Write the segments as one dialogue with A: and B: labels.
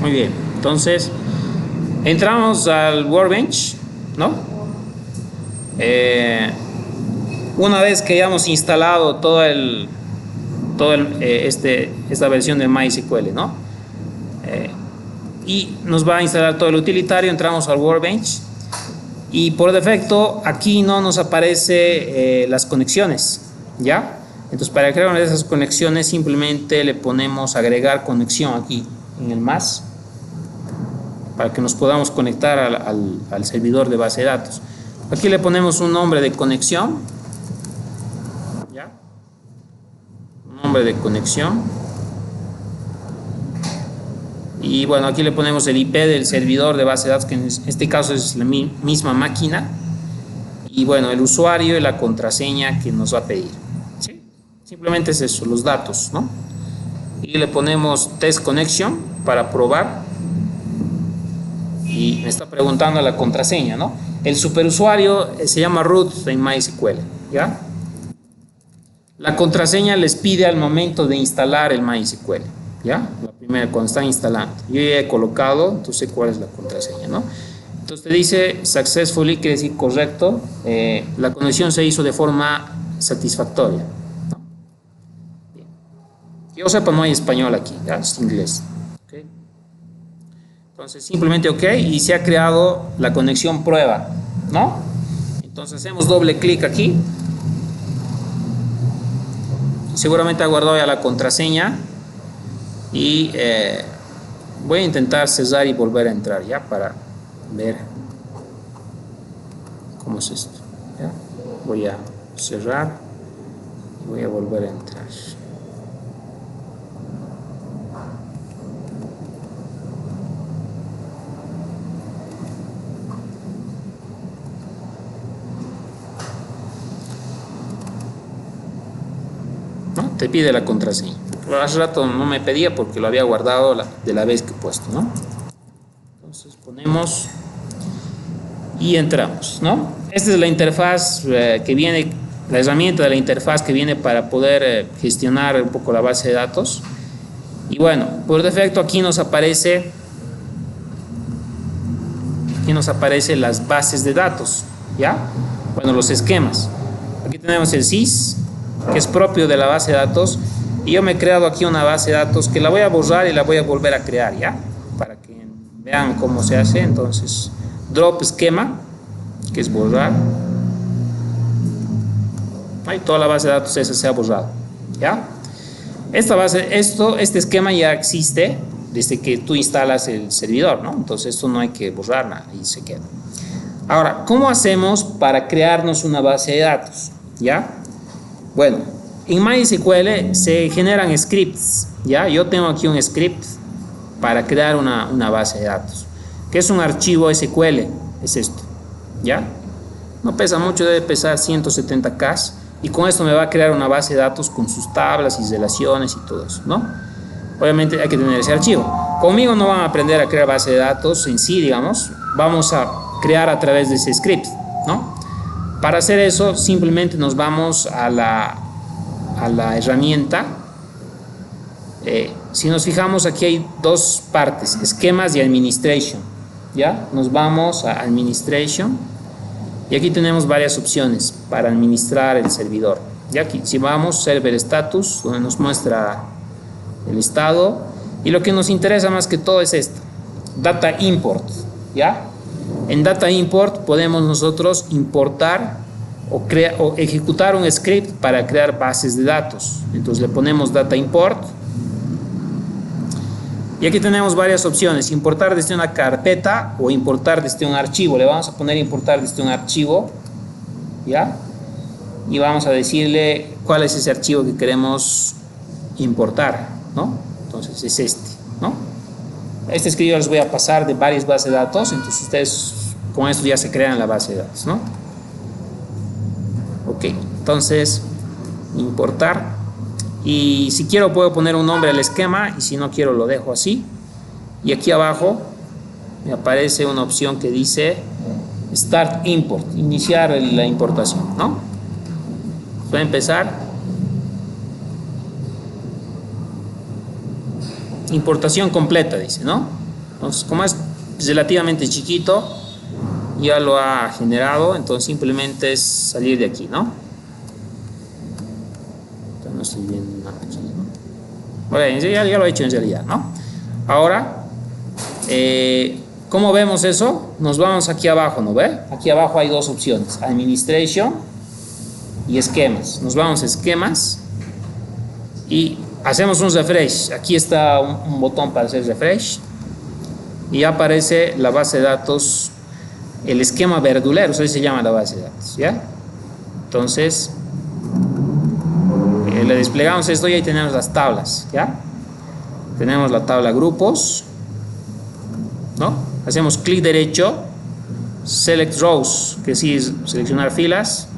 A: Muy bien, entonces entramos al Workbench, ¿no? Una vez que hayamos instalado esta versión de MySQL, ¿no? Y nos va a instalar todo el utilitario, entramos al Workbench y por defecto aquí no nos aparece las conexiones, ¿ya? Entonces para crear una de esas conexiones simplemente le ponemos agregar conexión aquí en el más para que nos podamos conectar al servidor de base de datos. Aquí le ponemos un nombre de conexión, ¿ya? Un nombre de conexión. Y bueno, aquí le ponemos el IP del servidor de base de datos, que en este caso es la misma máquina. Y bueno, el usuario y la contraseña que nos va a pedir, ¿sí? Simplemente es eso, los datos, ¿no? Y le ponemos test connection para probar. Y me está preguntando la contraseña, ¿no? El superusuario se llama root en MySQL, ¿ya? La contraseña les pide al momento de instalar el MySQL, ¿ya? La primera, cuando están instalando. Yo ya he colocado, entonces sé cuál es la contraseña, ¿no? Entonces te dice successfully, quiere decir correcto, la conexión se hizo de forma satisfactoria, ¿no? Bien. Que yo sepa, no hay español aquí, ¿ya? Es inglés. ¿Okay? Entonces simplemente OK y se ha creado la conexión prueba, ¿no? Entonces hacemos doble clic aquí. Seguramente ha guardado ya la contraseña y voy a intentar cerrar y volver a entrar ya para ver cómo es esto, ¿ya? Voy a cerrar y voy a volver a entrar. ¿No? Te pide la contraseña. Hace rato no me pedía porque lo había guardado de la vez que he puesto, ¿no? Entonces ponemos y entramos, ¿no? Esta es la interfaz que viene, la herramienta de la interfaz que viene para poder gestionar un poco la base de datos. Y bueno, por defecto aquí nos aparece las bases de datos, ¿ya? Bueno, los esquemas. Aquí tenemos el sys, que es propio de la base de datos, y yo me he creado aquí una base de datos que la voy a borrar y la voy a volver a crear, ¿ya? Para que vean cómo se hace. Entonces, drop esquema, que es borrar. Ahí toda la base de datos esa se ha borrado, ¿ya? Este esquema ya existe desde que tú instalas el servidor, ¿no? Entonces esto no hay que borrar nada y se queda. Ahora, ¿cómo hacemos para crearnos una base de datos? ¿Ya? Bueno, en MySQL se generan scripts, ¿ya? Yo tengo aquí un script para crear una base de datos, que es un archivo SQL, es esto, ¿ya? No pesa mucho, debe pesar 170K, y con esto me va a crear una base de datos con sus tablas y relaciones y todo eso, ¿no? Obviamente hay que tener ese archivo. Conmigo no van a aprender a crear base de datos en sí, digamos, vamos a crear a través de ese script, ¿no? Para hacer eso simplemente nos vamos a la herramienta. Si nos fijamos, aquí hay dos partes, esquemas y administration, ¿ya? Nos vamos a administration y aquí tenemos varias opciones para administrar el servidor. Y aquí si vamos server status, donde nos muestra el estado, y lo que nos interesa más que todo es esto, data import, ¿ya? En data import podemos nosotros importar o ejecutar un script para crear bases de datos. Entonces le ponemos data import y aquí tenemos varias opciones: importar desde una carpeta o importar desde un archivo. Le vamos a poner importar desde un archivo, ¿ya? Y vamos a decirle cuál es ese archivo que queremos importar, ¿no? Entonces es este, ¿no? Este es que yo les voy a pasar de varias bases de datos, entonces ustedes con esto ya se crean la base de datos, ¿no? Ok, entonces importar, y si quiero puedo poner un nombre al esquema, y si no quiero lo dejo así. Y aquí abajo me aparece una opción que dice Start Import, iniciar la importación, ¿no? Voy a empezar. Importación completa, dice, ¿no? Entonces, como es relativamente chiquito, ya lo ha generado, entonces simplemente es salir de aquí, ¿no? Entonces, no estoy viendo nada aquí, ¿no? Bueno, ya lo he hecho en realidad, ¿no? Ahora, ¿cómo vemos eso? Nos vamos aquí abajo, ¿no ve? Aquí abajo hay dos opciones, Administration y Esquemas. Nos vamos a Esquemas y hacemos un refresh. Aquí está un botón para hacer refresh y aparece la base de datos, el esquema verdulero, así se llama la base de datos, ¿ya? Entonces, le desplegamos esto y ahí tenemos las tablas, ¿ya? Tenemos la tabla grupos, ¿no? Hacemos clic derecho, select rows, que sí es seleccionar filas,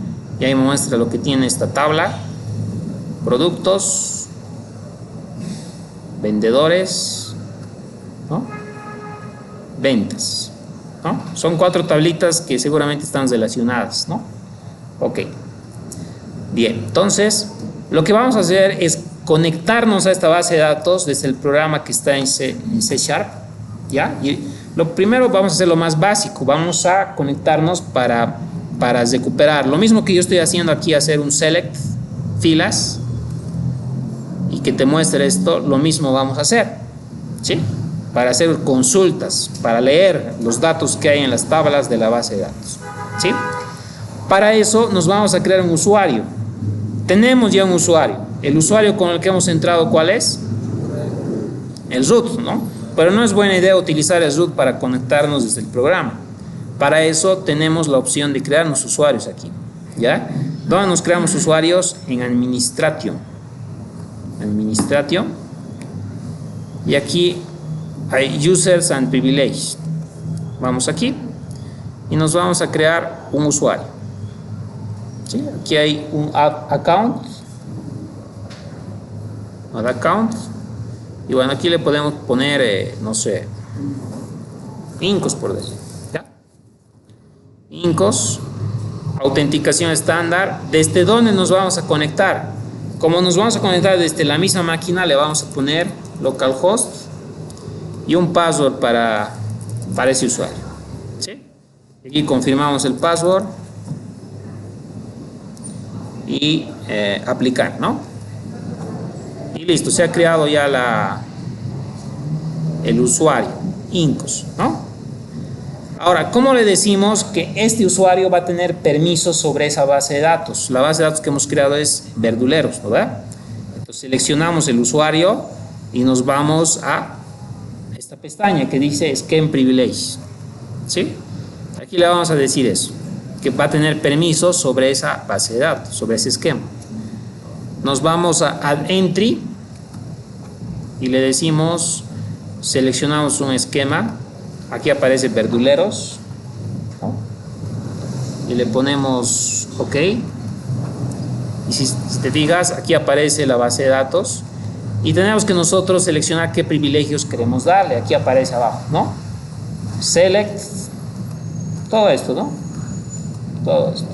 A: y ahí me muestra lo que tiene esta tabla, productos, vendedores, ¿no? Ventas, ¿no? Son 4 tablitas que seguramente están relacionadas, ¿no? Ok, bien, entonces lo que vamos a hacer es conectarnos a esta base de datos desde el programa que está en C Sharp, ¿ya? Y lo primero vamos a hacer lo más básico, vamos a conectarnos para recuperar, lo mismo que yo estoy haciendo aquí, hacer un select, filas, y que te muestre esto, lo mismo vamos a hacer, ¿sí? Para hacer consultas, para leer los datos que hay en las tablas de la base de datos, ¿sí? Para eso nos vamos a crear un usuario. Tenemos ya un usuario. El usuario con el que hemos entrado, ¿cuál es? El root, ¿no? Pero no es buena idea utilizar el root para conectarnos desde el programa. Para eso tenemos la opción de crearnos usuarios aquí, ¿ya? ¿Dónde nos creamos usuarios? En Administration. Administration. Y aquí hay Users and Privileges. Vamos aquí y nos vamos a crear un usuario, ¿sí? Aquí hay un add account, y bueno, aquí le podemos poner, no sé, Incos por decir, ¿ya? Incos, autenticación estándar. ¿Desde dónde nos vamos a conectar? Como nos vamos a conectar desde la misma máquina, le vamos a poner localhost y un password para ese usuario, ¿sí? Aquí confirmamos el password y aplicar, ¿no? Y listo, se ha creado ya el usuario Incos, ¿no? Ahora, ¿cómo le decimos que este usuario va a tener permisos sobre esa base de datos? La base de datos que hemos creado es verduleros, ¿verdad? Entonces seleccionamos el usuario y nos vamos a esta pestaña que dice Scheme Privilege, ¿sí? Aquí le vamos a decir eso, que va a tener permisos sobre esa base de datos, sobre ese esquema. Nos vamos a Add Entry y le decimos, seleccionamos un esquema. Aquí aparece verduleros, ¿no? Y le ponemos OK. Y si te fijas, aquí aparece la base de datos y tenemos que nosotros seleccionar qué privilegios queremos darle. Aquí aparece abajo, ¿no? Select, todo esto, ¿no? Todo esto.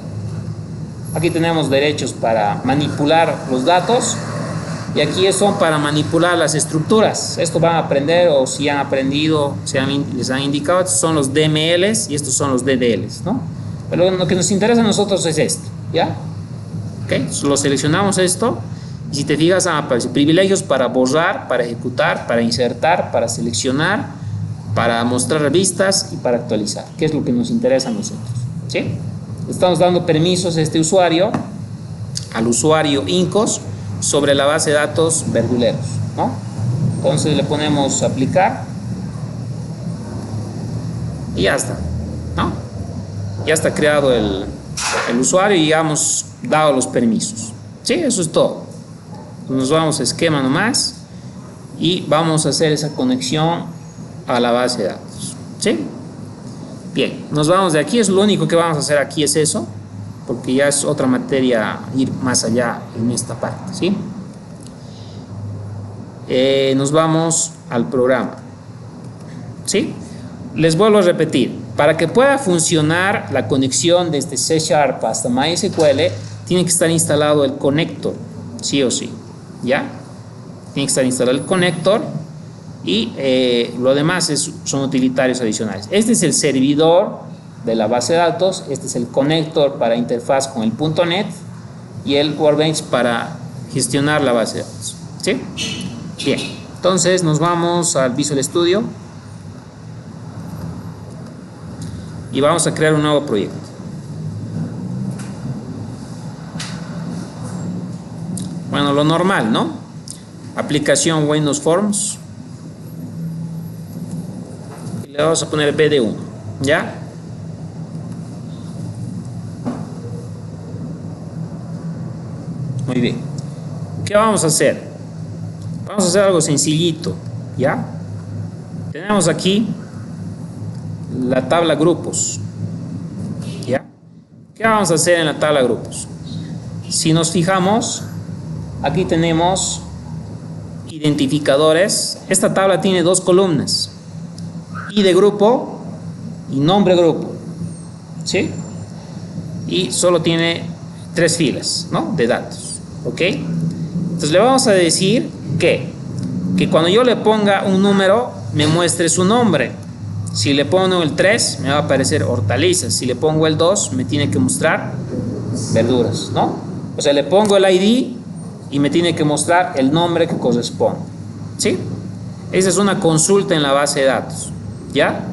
A: Aquí tenemos derechos para manipular los datos y aquí son para manipular las estructuras. Esto van a aprender, o si han aprendido, les han indicado, estos son los DMLs y estos son los DDLs, ¿no? Pero lo que nos interesa a nosotros es esto, ¿ya? ¿Ok? Lo seleccionamos esto y si te fijas aparece privilegios para borrar, para ejecutar, para insertar, para seleccionar, para mostrar vistas y para actualizar, que es lo que nos interesa a nosotros, ¿sí? Estamos dando permisos a este usuario, al usuario Incos, sobre la base de datos verduleros, ¿no? Entonces le ponemos aplicar y ya está, ¿no? Ya está creado el usuario y ya hemos dado los permisos, ¿sí? Eso es todo. Nos vamos a esquema nomás y vamos a hacer esa conexión a la base de datos, ¿sí? Bien, nos vamos de aquí, es lo único que vamos a hacer aquí es eso, porque ya es otra materia ir más allá en esta parte, ¿sí? Nos vamos al programa, ¿sí? Les vuelvo a repetir, para que pueda funcionar la conexión desde C# hasta MySQL, tiene que estar instalado el conector, sí o sí, ¿ya? Tiene que estar instalado el conector y lo demás son utilitarios adicionales. Este es el servidor de la base de datos, este es el conector para interfaz con el .NET y el Workbench para gestionar la base de datos. ¿Sí? Bien, entonces nos vamos al Visual Studio y vamos a crear un nuevo proyecto. Bueno, lo normal, ¿no? Aplicación Windows Forms. Y le vamos a poner BD1, ¿ya? Muy bien. ¿Qué vamos a hacer? Vamos a hacer algo sencillito, ¿ya? Tenemos aquí la tabla grupos, ¿ya? ¿Qué vamos a hacer en la tabla grupos? Si nos fijamos, aquí tenemos identificadores. Esta tabla tiene dos columnas, ID de grupo y nombre grupo, ¿sí? Y solo tiene 3 filas, ¿no? De datos, ¿ok? Entonces le vamos a decir que cuando yo le ponga un número me muestre su nombre. Si le pongo el 3 me va a aparecer hortalizas, si le pongo el 2 me tiene que mostrar verduras, ¿no? O sea, le pongo el ID y me tiene que mostrar el nombre que corresponde, ¿sí? Esa es una consulta en la base de datos, ¿ya?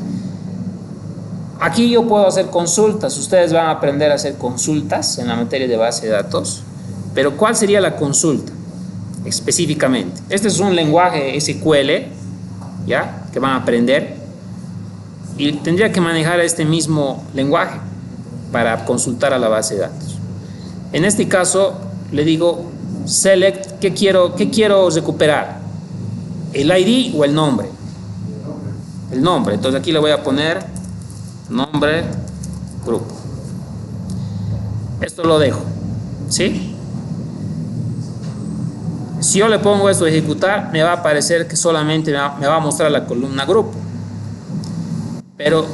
A: Aquí yo puedo hacer consultas, ustedes van a aprender a hacer consultas en la materia de base de datos, pero ¿cuál sería la consulta específicamente? Este es un lenguaje SQL, ¿ya? Que van a aprender y tendría que manejar este mismo lenguaje para consultar a la base de datos. En este caso le digo select, ¿qué quiero recuperar? ¿El ID o el nombre? El nombre. Entonces aquí le voy a poner nombre grupo. Esto lo dejo, ¿sí? Si yo le pongo esto a ejecutar, me va a aparecer que solamente me va a mostrar la columna grupo. Pero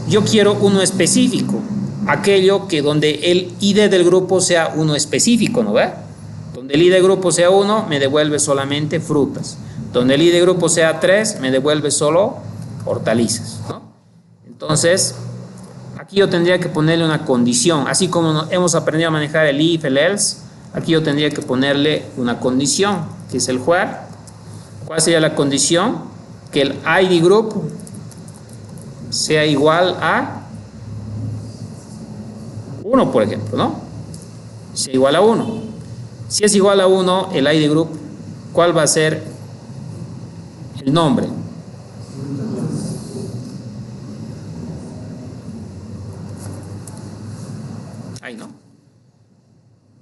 A: yo quiero uno específico, aquello que donde el ID del grupo sea uno específico, ¿no ve? Donde el ID del grupo sea 1, me devuelve solamente frutas. Donde el ID del grupo sea 3, me devuelve solo hortalizas, ¿no? Entonces, aquí yo tendría que ponerle una condición. Así como hemos aprendido a manejar el if, el else, aquí yo tendría que ponerle una condición, que es el where. ¿Cuál sería la condición? Que el ID group sea igual a 1, por ejemplo, ¿no? Sea igual a 1. Si es igual a 1, el ID group, ¿cuál va a ser el nombre? Ahí, ¿no?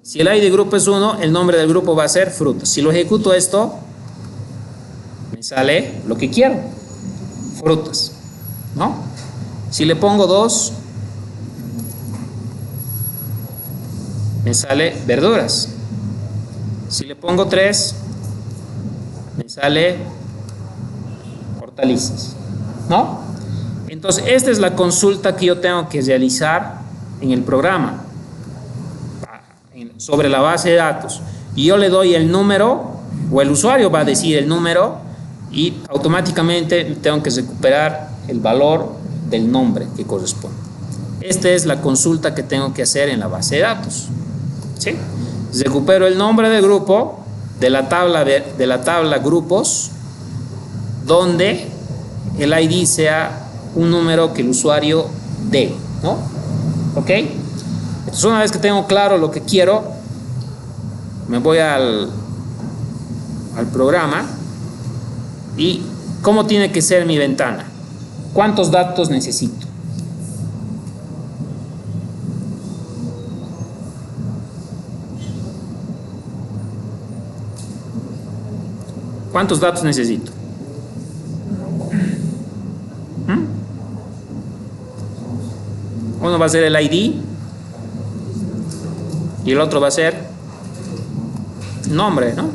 A: Si el ID group es 1, el nombre del grupo va a ser frutas. Si lo ejecuto esto, me sale lo que quiero, frutas, ¿no? Si le pongo 2, me sale verduras. Si le pongo 3, me sale hortalizas, ¿no? Entonces, esta es la consulta que yo tengo que realizar en el programa sobre la base de datos. Y yo le doy el número, o el usuario va a decir el número, y automáticamente tengo que recuperar el valor del nombre que corresponde. Esta es la consulta que tengo que hacer en la base de datos, ¿sí? Recupero el nombre del grupo de la tabla grupos, donde el ID sea un número que el usuario dé, ¿no? ¿Ok? Entonces, una vez que tengo claro lo que quiero, me voy al programa y ¿cómo tiene que ser mi ventana? ¿Cuántos datos necesito? ¿Cuántos datos necesito? Uno va a ser el ID y el otro va a ser nombre, ¿no?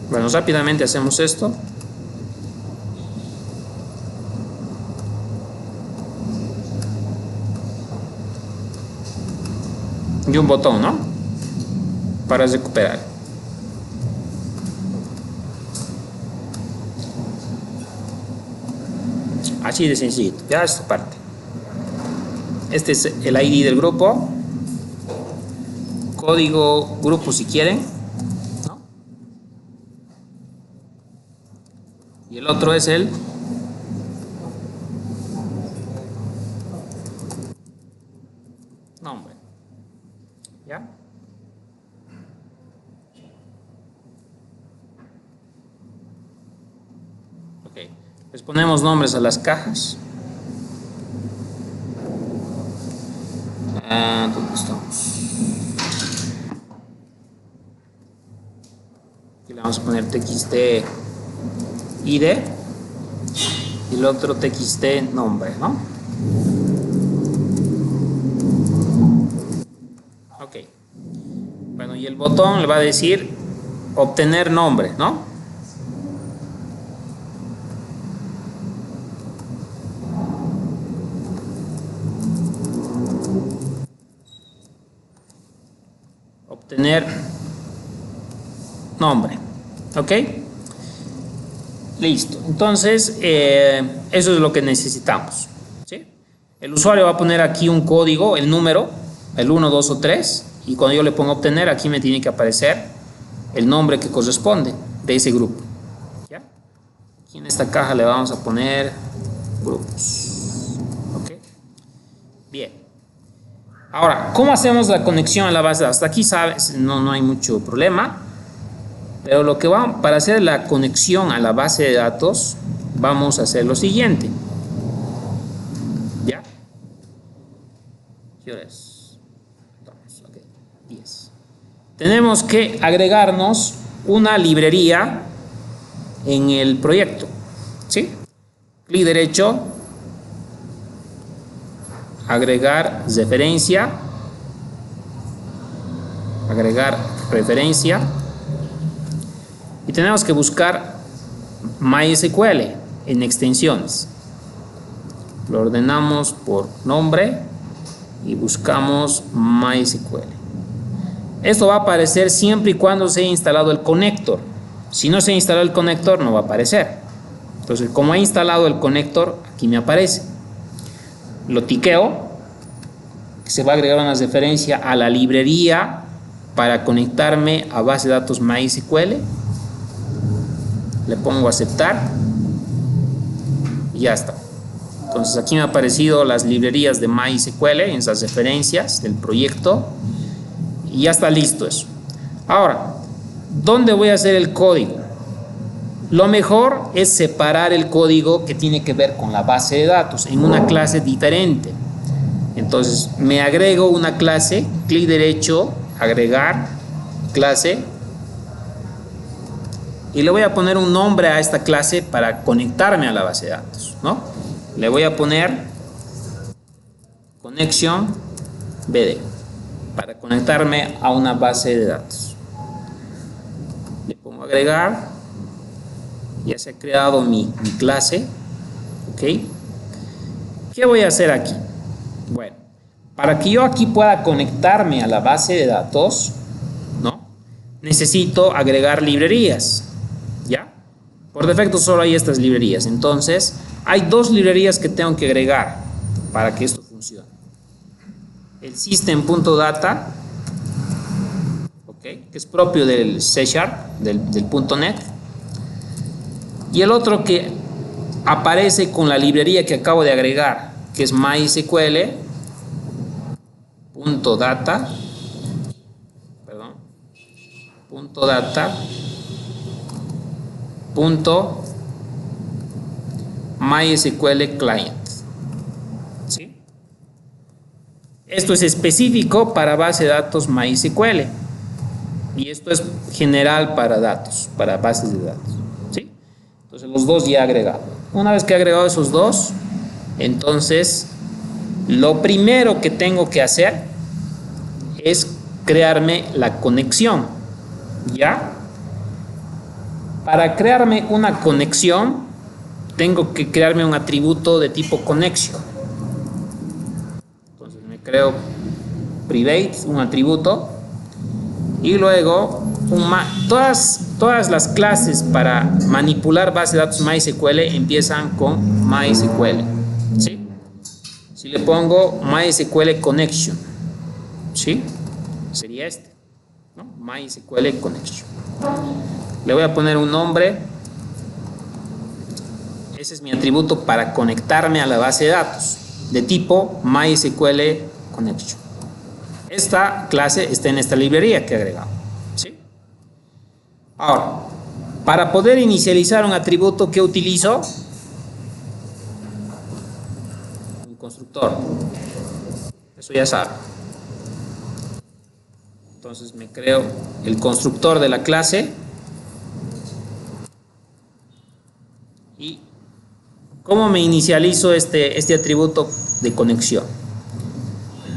A: Bueno, rápidamente hacemos esto. Y un botón, ¿no? para recuperar. Así de sencillo, ya esta parte. Este es el ID del grupo, código grupo si quieren, ¿no? Y el otro es el nombre, ¿ya? Ok, les ponemos nombres a las cajas. ¿Dónde estamos? Aquí le vamos a poner txt id y el otro txt nombre, ¿no? Ok. Bueno, y el botón le va a decir obtener nombre, ¿no? Obtener nombre, ¿ok? Listo. Entonces, eso es lo que necesitamos, ¿sí? El usuario va a poner aquí un código, el número, el 1, 2 o 3, y cuando yo le pongo obtener, aquí me tiene que aparecer el nombre que corresponde de ese grupo, ¿ya? Aquí en esta caja le vamos a poner grupos, ¿ok? Bien. Ahora, ¿cómo hacemos la conexión a la base de datos? Hasta aquí sabes, no hay mucho problema. Pero lo que va, para hacer la conexión a la base de datos, vamos a hacer lo siguiente. ¿Ya? ¿Qué hora es? Okay, 10. Tenemos que agregarnos una librería en el proyecto, ¿sí? Clic derecho, agregar referencia, agregar referencia, y tenemos que buscar MySQL en extensiones. Lo ordenamos por nombre y buscamos MySQL. Esto va a aparecer siempre y cuando se haya instalado el conector. Si no se ha instalado el conector, no va a aparecer. Entonces, como he instalado el conector, aquí me aparece. Lo tiqueo, se va a agregar una referencia a la librería para conectarme a base de datos MySQL. Le pongo aceptar y ya está. Entonces aquí me han aparecido las librerías de MySQL en esas referencias del proyecto y ya está listo eso. Ahora, ¿dónde voy a hacer el código? Lo mejor es separar el código que tiene que ver con la base de datos en una clase diferente. Entonces me agrego una clase, clic derecho, agregar clase, y le voy a poner un nombre a esta clase para conectarme a la base de datos, ¿no? Le voy a poner conexión BD para conectarme a una base de datos. Le pongo agregar, ya se ha creado mi clase, ¿ok? ¿Qué voy a hacer aquí? Bueno, para que yo aquí pueda conectarme a la base de datos, ¿no? Necesito agregar librerías. ¿Ya? Por defecto solo hay estas librerías. Entonces, hay dos librerías que tengo que agregar para que esto funcione. El system.data, ¿ok? Que es propio del C#, del .NET. Y el otro que aparece con la librería que acabo de agregar, que es MySQL.data, .MySQL client, ¿sí? Esto es específico para base de datos MySQL y esto es general para datos, para bases de datos, ¿sí? Entonces los dos ya he agregado. Una vez que he agregado esos dos, entonces lo primero que tengo que hacer es crearme la conexión, ¿ya? Para crearme una conexión, tengo que crearme un atributo de tipo connection. Entonces me creo private, un atributo, Y luego todas las clases para manipular base de datos MySQL empiezan con MySQL, ¿sí? Si le pongo MySQL Connection, ¿sí? Sería este, ¿no? MySQL Connection. Le voy a poner un nombre. Ese es mi atributo para conectarme a la base de datos de tipo MySQL Connection. Esta clase está en esta librería que he agregado, ¿sí? Ahora, para poder inicializar un atributo, ¿qué utilizo? Un constructor. Eso ya saben. Entonces me creo el constructor de la clase. ¿Y cómo me inicializo este atributo de conexión?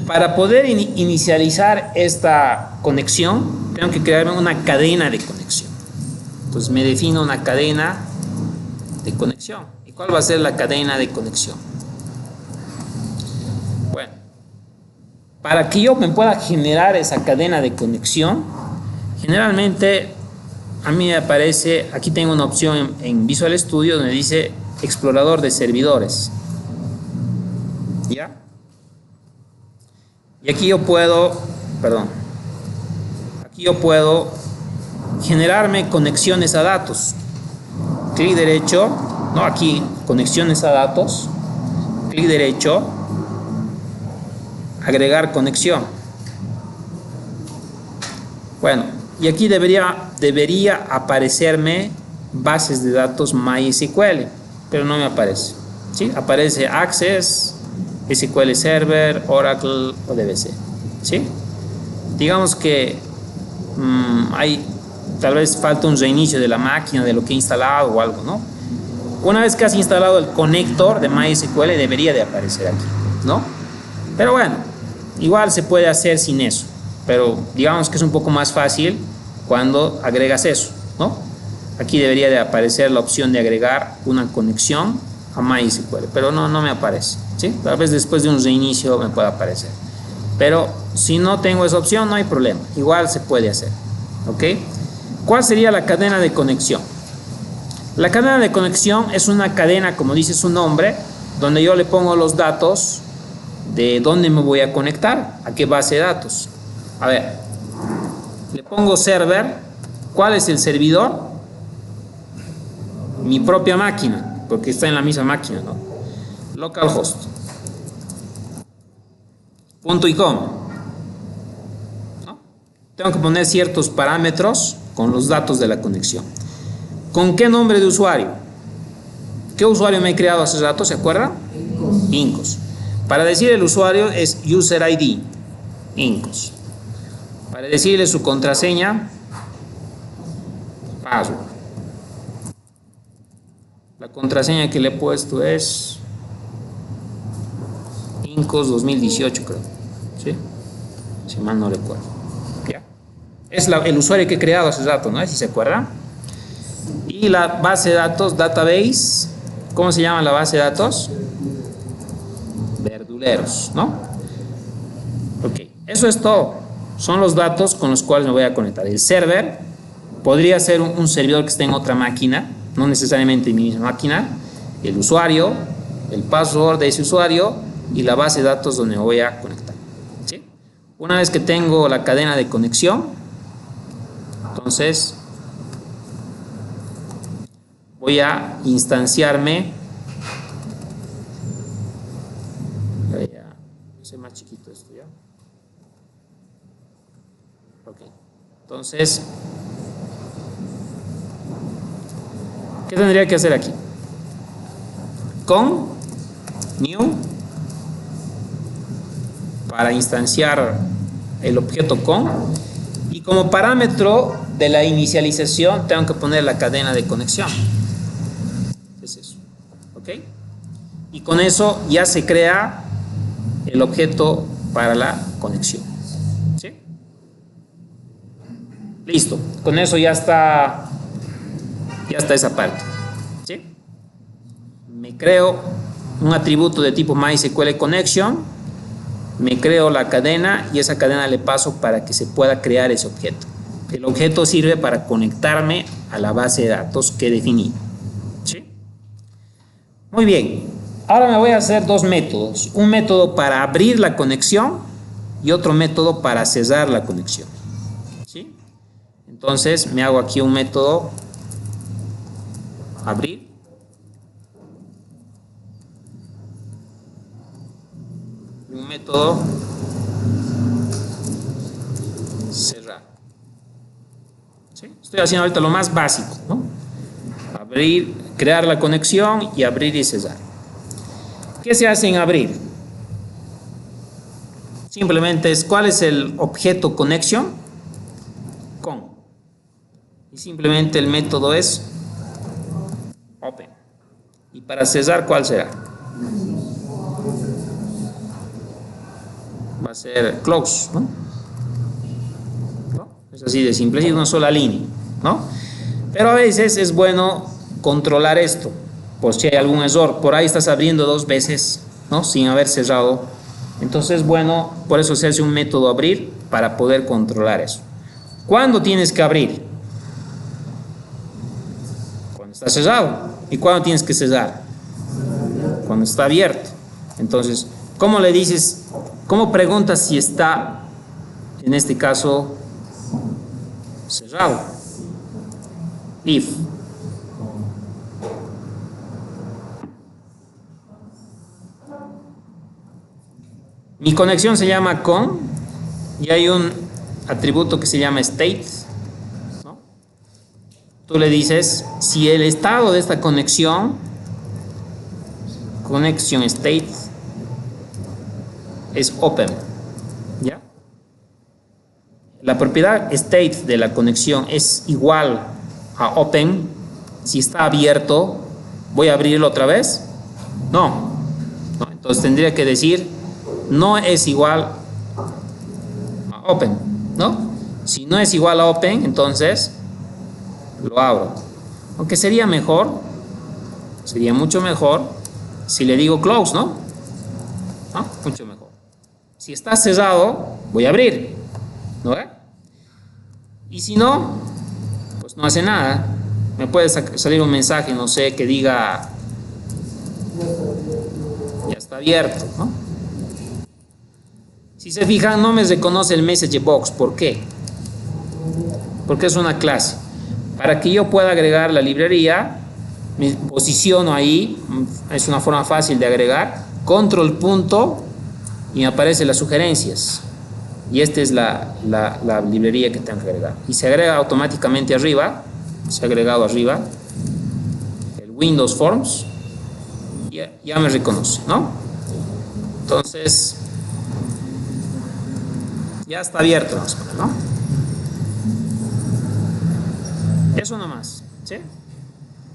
A: Para poder inicializar esta conexión, tengo que crearme una cadena de conexión. Entonces me defino una cadena de conexión. ¿Y cuál va a ser la cadena de conexión? Bueno, para que yo me pueda generar esa cadena de conexión, generalmente a mí me aparece, aquí tengo una opción en Visual Studio donde dice explorador de servidores. ¿Ya? Y aquí yo puedo generarme conexiones a datos. Clic derecho, no aquí, conexiones a datos. Clic derecho, agregar conexión. Bueno, y aquí debería aparecerme bases de datos MySQL, pero no me aparece, ¿sí? Aparece Access, SQL Server, Oracle o DBC, ¿sí? Digamos que tal vez falta un reinicio de la máquina, de lo que he instalado o algo, ¿no? Una vez que has instalado el conector de MySQL debería de aparecer aquí, ¿no? Pero bueno, igual se puede hacer sin eso, pero digamos que es un poco más fácil cuando agregas eso, ¿no? Aquí debería de aparecer la opción de agregar una conexión a MySQL, pero no me aparece, ¿sí? Tal vez después de un reinicio me pueda aparecer, pero si no tengo esa opción no hay problema, igual se puede hacer, ¿ok? ¿Cuál sería la cadena de conexión? La cadena de conexión es una cadena, como dice su nombre, donde yo le pongo los datos de dónde me voy a conectar, a qué base de datos. A ver, le pongo server. ¿Cuál es el servidor? Mi propia máquina, porque está en la misma máquina, ¿no? Localhost. Punto y coma, ¿no? Tengo que poner ciertos parámetros con los datos de la conexión. ¿Con qué nombre de usuario? ¿Qué usuario me he creado hace rato? ¿Se acuerdan? Incos. Para decir el usuario es user ID, Incos. Para decirle su contraseña, password. La contraseña que le he puesto es Incos 2018, creo, ¿sí? Si mal no recuerdo. ¿Ya? Es el usuario que he creado hace rato, ¿no? Si se acuerdan. Y la base de datos, database, ¿cómo se llama la base de datos? Verduleros, ¿no? Ok, eso es todo. Son los datos con los cuales me voy a conectar. El server podría ser un servidor que esté en otra máquina, no necesariamente en mi misma máquina. El usuario, el password de ese usuario y la base de datos donde me voy a conectar, ¿sí? Una vez que tengo la cadena de conexión, entonces voy a instanciarme. Voy a hacer más chiquito esto, ¿ya? Ok. Entonces, ¿qué tendría que hacer aquí? Con new para instanciar el objeto con, y como parámetro de la inicialización tengo que poner la cadena de conexión. Es eso, ¿ok? Y con eso ya se crea el objeto para la conexión, ¿sí? Listo, con eso ya está esa parte, ¿sí? Me creo un atributo de tipo MySQL Connection, me creo la cadena y esa cadena le paso para que se pueda crear ese objeto. El objeto sirve para conectarme a la base de datos que he definido. ¿Sí? Muy bien. Ahora me voy a hacer dos métodos. Un método para abrir la conexión y otro método para cerrar la conexión. ¿Sí? Entonces me hago aquí un método abrir. Un método cerrar. ¿Sí? Estoy haciendo ahorita lo más básico, ¿no? Abrir, crear la conexión y abrir y cerrar. ¿Qué se hace en abrir? Simplemente es ¿cuál es el objeto conexión? Con. Y simplemente el método es open. Y para cerrar, ¿cuál será? Va a ser close, ¿no? ¿No? Es así de simple, es una sola línea, ¿no? Pero a veces es bueno controlar esto, por si hay algún error. Por ahí estás abriendo dos veces, ¿no? Sin haber cerrado. Entonces es bueno, por eso se hace un método abrir para poder controlar eso. ¿Cuándo tienes que abrir? Cuando está cerrado. ¿Y cuándo tienes que cerrar? Cuando está abierto. Entonces, ¿cómo le dices? ¿Cómo preguntas si está, en este caso, cerrado? If. Mi conexión se llama con y hay un atributo que se llama state, ¿no? Tú le dices si el estado de esta conexión, connection state, es open, ¿ya? La propiedad state de la conexión es igual a open. Si está abierto, ¿voy a abrirlo otra vez? No. Entonces tendría que decir no es igual a open, ¿no? Si no es igual a open, entonces lo abro. Aunque sería mejor, sería mucho mejor si le digo close, ¿no? ¿No? Mucho mejor. Si está cerrado, voy a abrir, ¿no? Y si no, pues no hace nada. Me puede salir un mensaje, no sé, que diga ya está abierto, ¿no? Si se fijan, no me reconoce el message box. ¿Por qué? Porque es una clase. Para que yo pueda agregar la librería, me posiciono ahí, es una forma fácil de agregar, control punto y me aparecen las sugerencias. Y esta es la librería que tengo que agregar. Y se agrega automáticamente arriba, se ha agregado arriba, el Windows Forms, ya me reconoce, ¿no? Entonces, ya está abierto, ¿no? Eso nomás, ¿sí?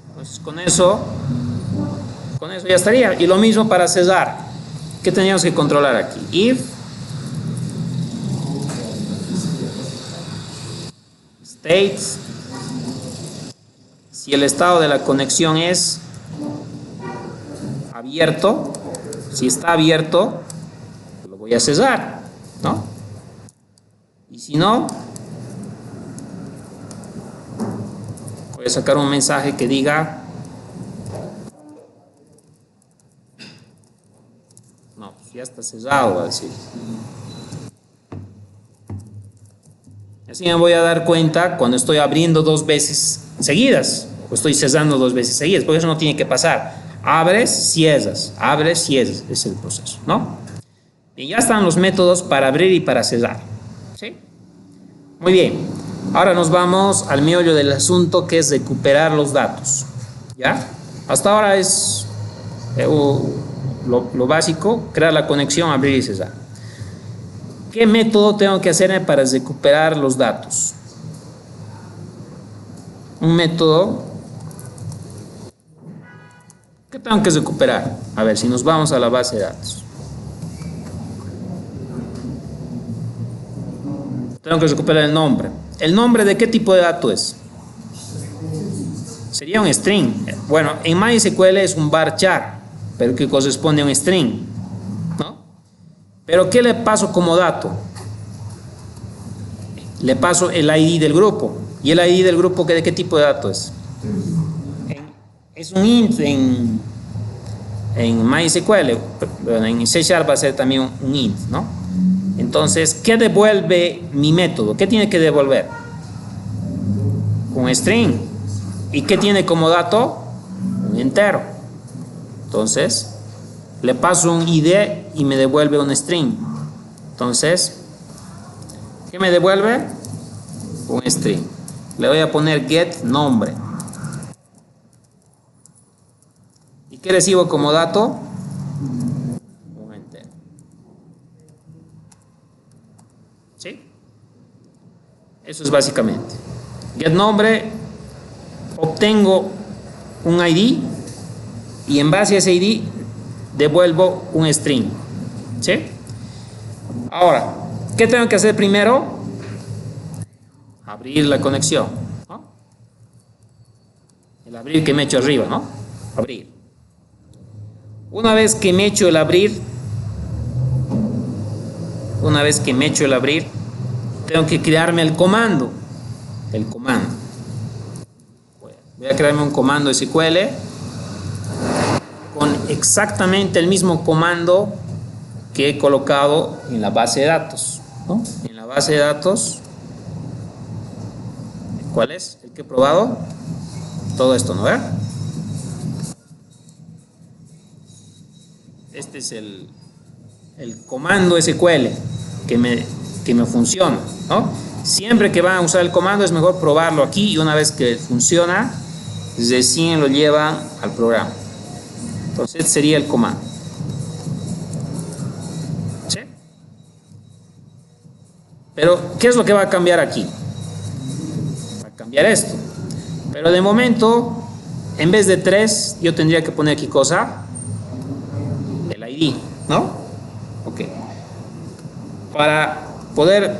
A: Entonces con eso ya estaría. Y lo mismo para cerrar. ¿Qué teníamos que controlar aquí? If state, si el estado de la conexión es abierto, si está abierto, lo voy a cerrar, ¿no? Y si no, voy a sacar un mensaje que diga no, ya está cerrado, va a decir. Así me voy a dar cuenta cuando estoy abriendo dos veces seguidas o estoy cerrando dos veces seguidas, porque eso no tiene que pasar. Abres, cierras, ese es el proceso, ¿no? Y ya están los métodos para abrir y para cerrar, ¿sí? Muy bien, ahora nos vamos al meollo del asunto, que es recuperar los datos, ¿ya? Hasta ahora es lo básico, crear la conexión, abrir y cerrar. ¿Qué método tengo que hacer para recuperar los datos? Un método que tengo que recuperar. A ver, si nos vamos a la base de datos. Tengo que recuperar el nombre. ¿El nombre de qué tipo de dato es? Sería un string. Bueno, en MySQL es un varchar, pero que corresponde a un string, ¿no? Pero ¿qué le paso como dato? le paso el ID del grupo. ¿Y el ID del grupo de qué tipo de dato es? Es un int en MySQL, pero en C# va a ser también un int, ¿no? Entonces, ¿qué devuelve mi método? ¿Qué tiene que devolver? Un string. ¿Y qué tiene como dato? Un entero. Entonces, le paso un ID y me devuelve un string. Entonces, ¿qué me devuelve? Un string. Le voy a poner get nombre. ¿Y qué recibo como dato? Un entero. ¿Sí? Eso es básicamente. Get nombre, obtengo un ID y en base a ese ID devuelvo un string. ¿Sí? Ahora, ¿qué tengo que hacer primero? Abrir la conexión, ¿no? El abrir que me he hecho arriba, ¿no? Abrir. Una vez que me he hecho el abrir, tengo que crearme el comando. Voy a crearme un comando SQL con exactamente el mismo comando que he colocado en la base de datos, ¿no? En la base de datos, ¿cuál es? El que he probado. Todo esto, ¿no? Este es el comando SQL que me funciona, ¿no? Siempre que van a usar el comando es mejor probarlo aquí y una vez que funciona, recién lo llevan al programa. Entonces este sería el comando. ¿Sí? Pero, ¿qué es lo que va a cambiar aquí? Va a cambiar esto. Pero de momento, en vez de 3, yo tendría que poner aquí cosa, el ID, ¿no? Ok. Para poder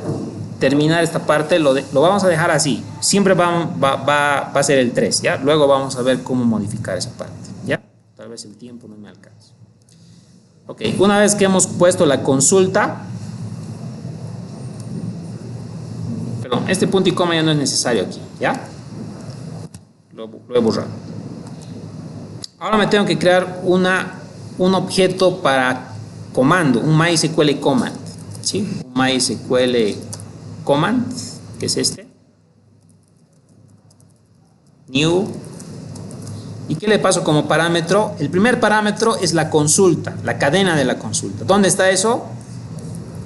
A: terminar esta parte, lo vamos a dejar así. Siempre va a ser el 3, ¿ya? Luego vamos a ver cómo modificar esa parte, ¿ya? Tal vez el tiempo no me alcance. Ok, una vez que hemos puesto la consulta, perdón, este punto y coma ya no es necesario aquí, ¿ya? Lo he borrado. Ahora me tengo que crear un objeto para comando, un MySQL command, ¿sí? Un MySQL command, que es este. New. ¿Y qué le paso como parámetro? El primer parámetro es la consulta, la cadena de la consulta. ¿Dónde está eso?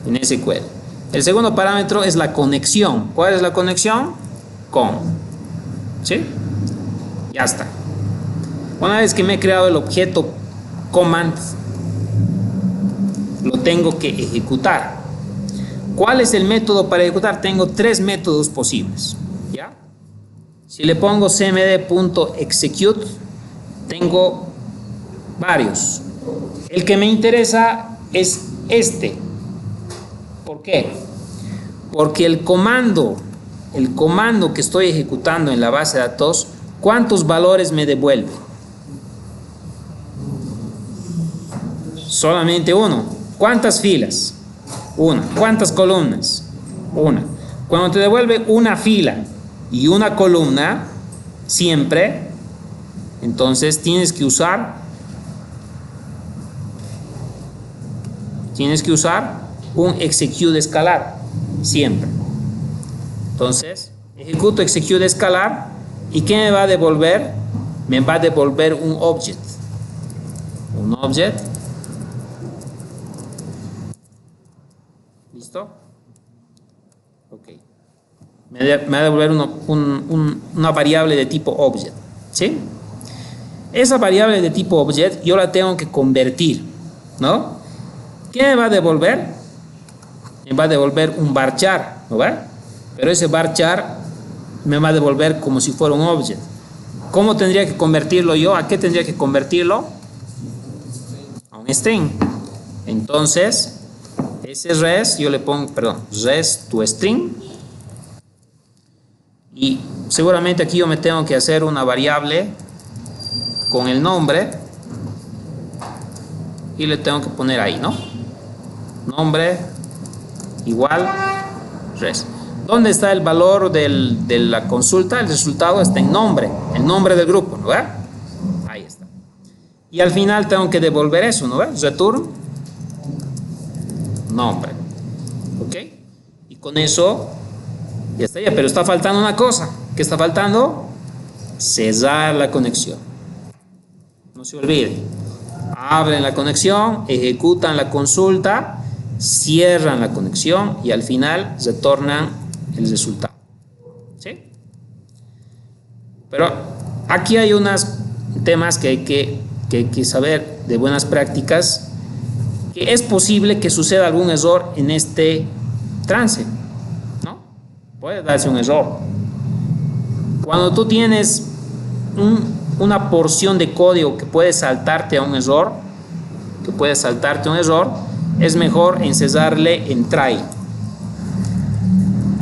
A: En SQL. El segundo parámetro es la conexión. ¿Cuál es la conexión? Con. ¿Sí? Ya está. Una vez que me he creado el objeto command, lo tengo que ejecutar. ¿Cuál es el método para ejecutar? Tengo 3 métodos posibles, ¿ya? Si le pongo cmd.execute, tengo varios. El que me interesa es este. ¿Por qué? Porque el comando que estoy ejecutando en la base de datos, ¿cuántos valores me devuelve? Solamente uno. ¿Cuántas filas? Una. ¿Cuántas columnas? Una. Cuando te devuelve una fila y una columna, siempre, entonces tienes que usar un execute escalar, siempre. Entonces, ejecuto execute escalar y ¿qué me va a devolver? Me va a devolver un object. Un object. ¿Listo? Ok. Me va a devolver una variable de tipo object, ¿sí? Esa variable de tipo object yo la tengo que convertir, ¿no? ¿Qué me va a devolver? Me va a devolver un varchar, ¿no va? Pero ese varchar me va a devolver como si fuera un object. ¿Cómo tendría que convertirlo yo? ¿A qué tendría que convertirlo? A un string. Entonces, ese res, yo le pongo, res to string. Y seguramente aquí yo me tengo que hacer una variable con el nombre y le tengo que poner ahí, ¿no? Nombre igual res. ¿Dónde está el valor de la consulta? El resultado está en nombre, el nombre del grupo, ¿no ve? Ahí está. Y al final tengo que devolver eso, ¿no ve? Return nombre. ¿Ok? Y con eso ya está ya, pero está faltando una cosa. ¿Qué está faltando? Cesar la conexión. No se olvide. Abren la conexión, ejecutan la consulta, cierran la conexión y al final retornan el resultado. ¿Sí? Pero aquí hay unos temas que hay que saber de buenas prácticas, que es posible que suceda algún error en este trance, ¿no? Puede darse un error. Cuando tú tienes una porción de código que puede saltarte a un error, es mejor encesarle en try.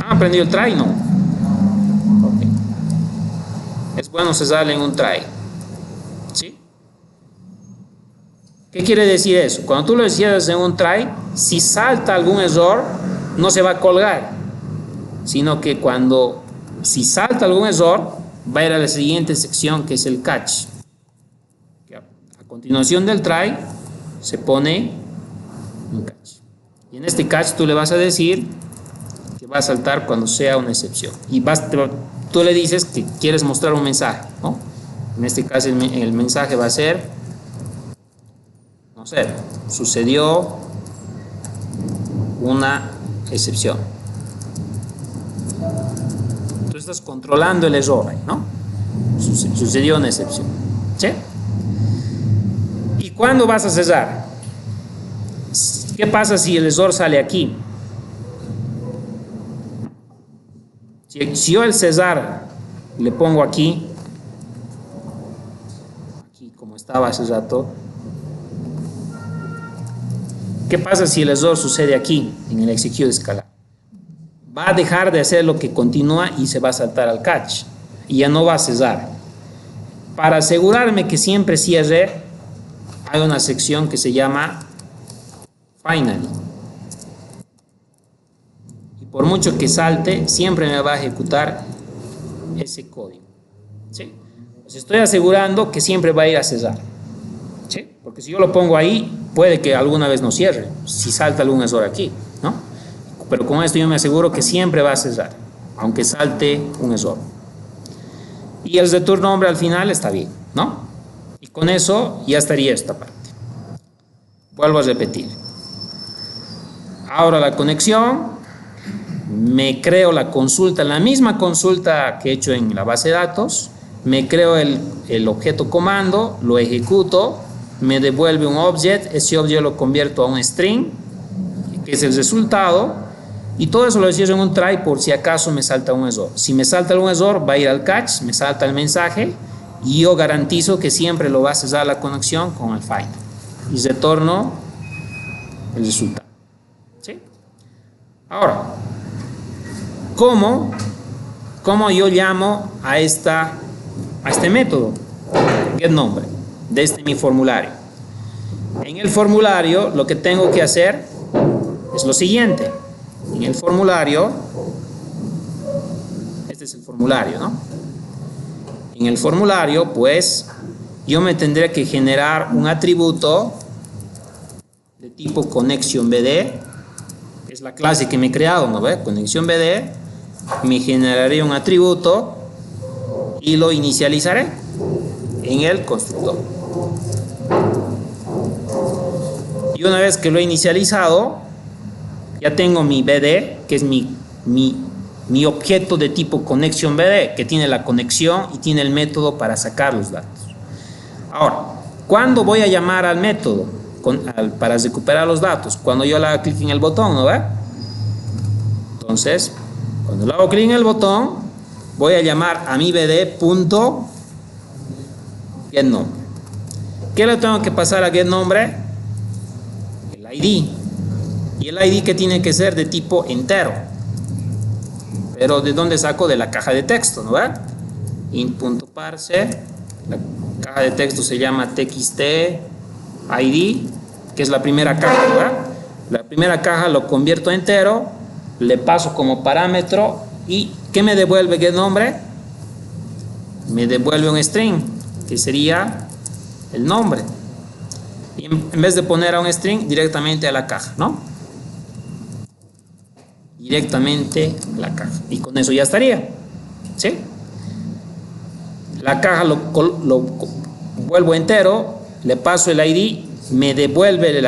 A: ¿Han aprendido el try? No. Okay. Es bueno cesarle en un try. ¿Sí? ¿Qué quiere decir eso? Cuando tú lo cierras en un try, si salta algún error, no se va a colgar, sino que si salta algún error, va a ir a la siguiente sección, que es el catch. A continuación del try, se pone un catch. Y en este catch tú le vas a decir que va a saltar cuando sea una excepción. Y tú le dices que quieres mostrar un mensaje, ¿no? En este caso el mensaje va a ser, no sé, sucedió una excepción. Tú estás controlando el error ahí, ¿no? Sucedió una excepción. ¿Sí? ¿Y cuándo vas a cesar? ¿Qué pasa si el error sale aquí? Si yo el cesar le pongo aquí como estaba hace rato, ¿qué pasa si el error sucede aquí en el execute escalar? Va a dejar de hacer lo que continúa y se va a saltar al catch y ya no va a cesar. Para asegurarme que siempre cierre, hay una sección que se llama finally, y por mucho que salte siempre me va a ejecutar ese código. ¿Sí? Pues estoy asegurando que siempre va a ir a cesar. ¿Sí? Porque si yo lo pongo ahí, puede que alguna vez no cierre, si salta algún error aquí, ¿no? Pero con esto yo me aseguro que siempre va a cesar, aunque salte un error. Y el return nombre al final está bien, ¿no? Y con eso ya estaría esta parte. Vuelvo a repetir. Abro la conexión, me creo la consulta, la misma consulta que he hecho en la base de datos, me creo el objeto comando, lo ejecuto, me devuelve un object, ese object lo convierto a un string, que es el resultado, y todo eso lo cierro en un try por si acaso me salta un error. Si me salta algún error, va a ir al catch, me salta el mensaje, y yo garantizo que siempre lo va a cesar la conexión con el final. Y retorno el resultado. ¿Sí? Ahora, ¿cómo yo llamo a este método getNombre desde mi formulario? En el formulario lo que tengo que hacer es lo siguiente. En el formulario, este es el formulario, ¿no? En el formulario, pues, yo me tendré que generar un atributo de tipo ConnectionBD, que es la clase que me he creado, ¿no ve? ConnectionBD, me generaré un atributo y lo inicializaré en el constructor. Y una vez que lo he inicializado, ya tengo mi BD, que es mi objeto de tipo ConnectionBD, que tiene la conexión y tiene el método para sacar los datos. Ahora, ¿cuándo voy a llamar al método para recuperar los datos? Cuando yo le haga clic en el botón, ¿no ve? Entonces, cuando le hago clic en el botón, voy a llamar a mi bd.getNombre. ¿Qué le tengo que pasar a getNombre? El ID. Y el ID que tiene que ser de tipo entero. Pero ¿de dónde saco? De la caja de texto, ¿no ve? int.parse, la caja de texto se llama txt id, que es la primera caja, ¿no ve? La primera caja lo convierto a entero le paso como parámetro y ¿qué me devuelve getNombre? Me devuelve un string, que sería el nombre. Y en vez de poner a un string, directamente a la caja, ¿no? Directamente a la caja. Y con eso ya estaría, ¿sí? La caja lo vuelvo entero, le paso el ID, me devuelve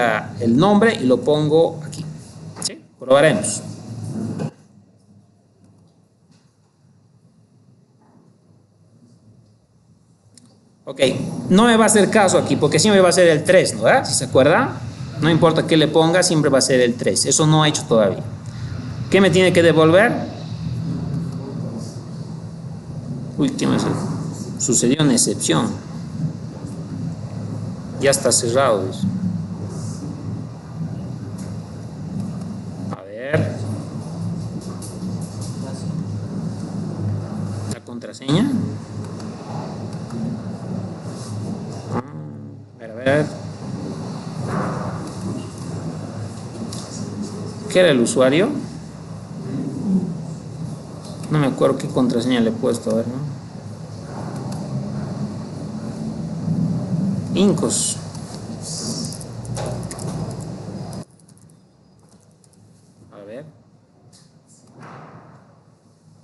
A: el nombre y lo pongo aquí, ¿sí? Probaremos. Ok, no me va a hacer caso aquí porque siempre va a ser el 3, ¿no? ¿Verdad? Si se acuerda, no importa qué le ponga, siempre va a ser el 3. Eso no ha hecho todavía. ¿Qué me tiene que devolver? Uy, ¿qué me sucedió? Una excepción. Ya está cerrado. Dice. A ver. La contraseña. A ver. ¿Qué era el usuario? No me acuerdo qué contraseña le he puesto, a ver, ¿no? Incos. A ver.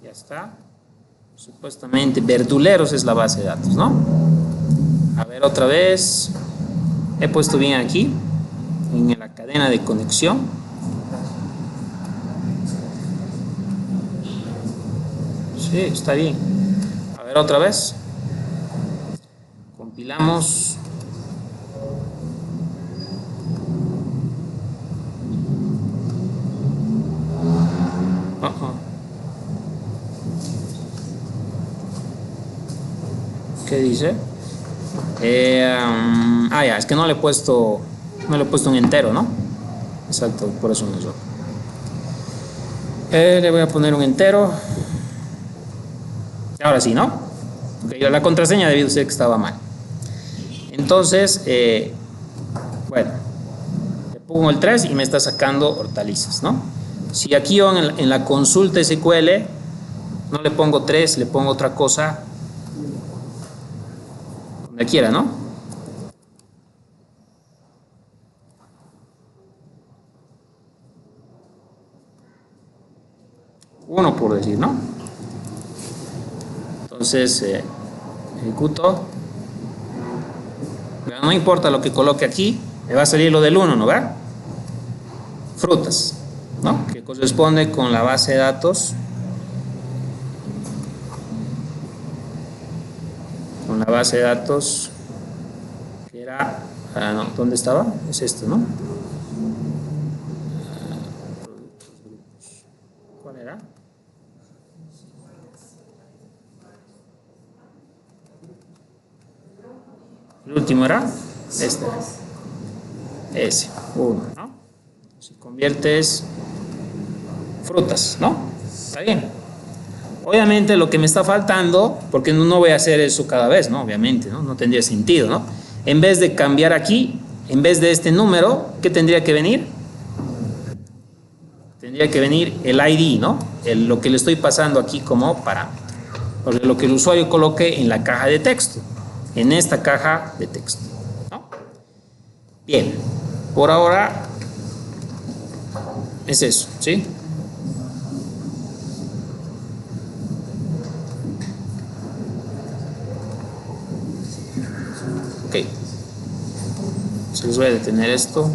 A: Ya está. Supuestamente Verduleros es la base de datos, ¿no? A ver otra vez. He puesto bien aquí, en la cadena de conexión. Sí, está bien. A ver otra vez. Compilamos. ¿Qué dice? Ya, es que no le he puesto un entero, ¿no? Exacto, por eso no es. Le voy a poner un entero. Ahora sí, ¿no? Okay, la contraseña debido ser que estaba mal. Entonces, bueno, le pongo el 3 y me está sacando hortalizas, ¿no? Si aquí yo en la consulta SQL no le pongo 3, le pongo otra cosa, donde quiera, ¿no? Uno por decir, ¿no? Entonces, ejecuto. Pero no importa lo que coloque aquí, me va a salir lo del 1, ¿no? ¿Verdad? Frutas, ¿no? Que corresponde con la base de datos. Con la base de datos que era, no, ¿dónde estaba? Es esto, ¿no? ¿Cuál era? El último era este, ese, 1, ¿no? Si conviertes frutas, ¿no? Está bien. Obviamente lo que me está faltando, porque no voy a hacer eso cada vez, ¿no? Obviamente, ¿no? No tendría sentido, ¿no? En vez de cambiar aquí, en vez de este número, ¿qué tendría que venir? Tendría que venir el ID, ¿no? Lo que le estoy pasando aquí como parámetro. Porque lo que el usuario coloque en la caja de texto, en esta caja de texto, ¿no? Bien, por ahora es eso, ¿sí? Ok, se les voy a detener esto.